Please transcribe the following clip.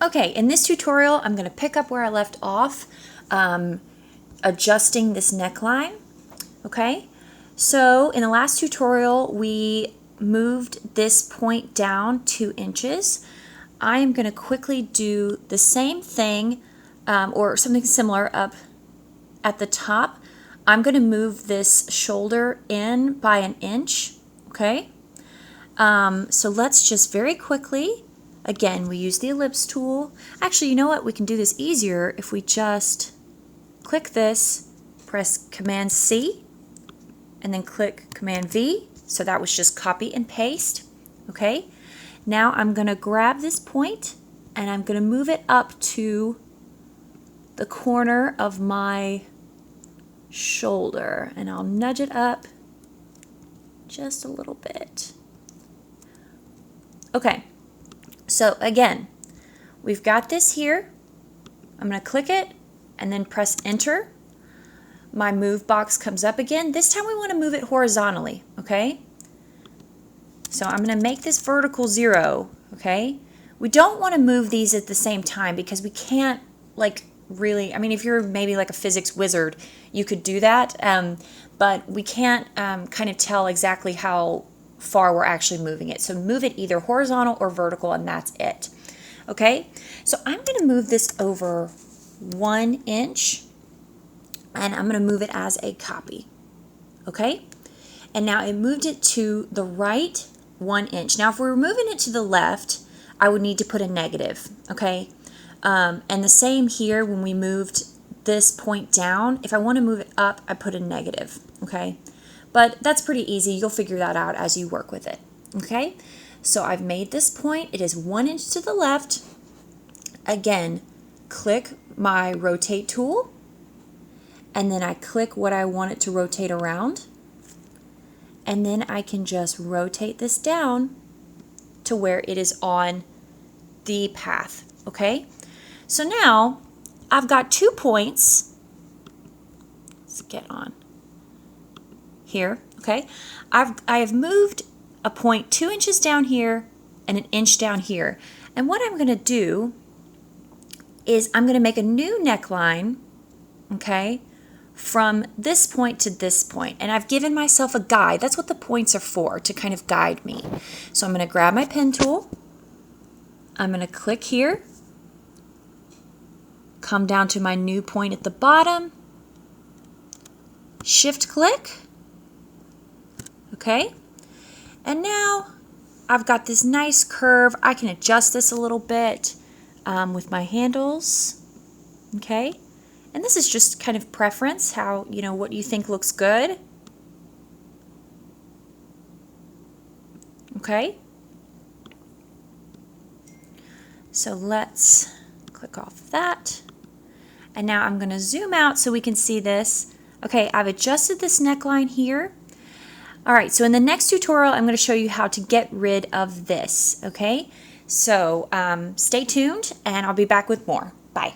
Okay, in this tutorial, I'm going to pick up where I left off, adjusting this neckline. Okay, so in the last tutorial, we moved this point down 2 inches. I am going to quickly do the same thing or something similar up at the top. I'm going to move this shoulder in by 1 inch. Okay, so let's just very quickly. Again, we use the ellipse tool. Actually, you know what? We can do this easier if we just click this, press Command C, and then click Command V. So that was just copy and paste. Okay. Now I'm going to grab this point and I'm going to move it up to the corner of my shoulder, and I'll nudge it up just a little bit. Okay. So again, we've got this here. I'm going to click it and then press enter. My move box comes up again. This time we want to move it horizontally, okay? So I'm going to make this vertical 0, okay? We don't want to move these at the same time because we can't really, I mean, if you're maybe like a physics wizard, you could do that, but we can't kind of tell exactly how far we're actually moving it. So move it either horizontal or vertical, and that's it. Okay, so I'm going to move this over 1 inch, and I'm going to move it as a copy. Okay, and now I moved it to the right 1 inch. Now if we were moving it to the left, I would need to put a negative. Okay, and the same here when we moved this point down. If I want to move it up, I put a negative. Okay, but that's pretty easy. You'll figure that out as you work with it. Okay, so I've made this point. It is 1 inch to the left. Again, click my rotate tool, and then I click what I want it to rotate around, and then I can just rotate this down to where it is on the path. Okay, so now I've got 2 points. Let's get on here. Okay, I have moved a point 2 inches down here and 1 inch down here, and what I'm going to do is I'm going to make a new neckline, okay, from this point to this point, and I've given myself a guide. That's what the points are for, to kind of guide me. So I'm going to grab my pen tool, I'm going to click here, come down to my new point at the bottom, shift click. Okay, and now I've got this nice curve. I can adjust this a little bit with my handles. Okay, and this is just kind of preference, how, you know, what you think looks good. Okay, so let's click off that, and now I'm going to zoom out so we can see this. Okay, I've adjusted this neckline here. All right, so in the next tutorial, I'm going to show you how to get rid of this, okay? So stay tuned, and I'll be back with more. Bye.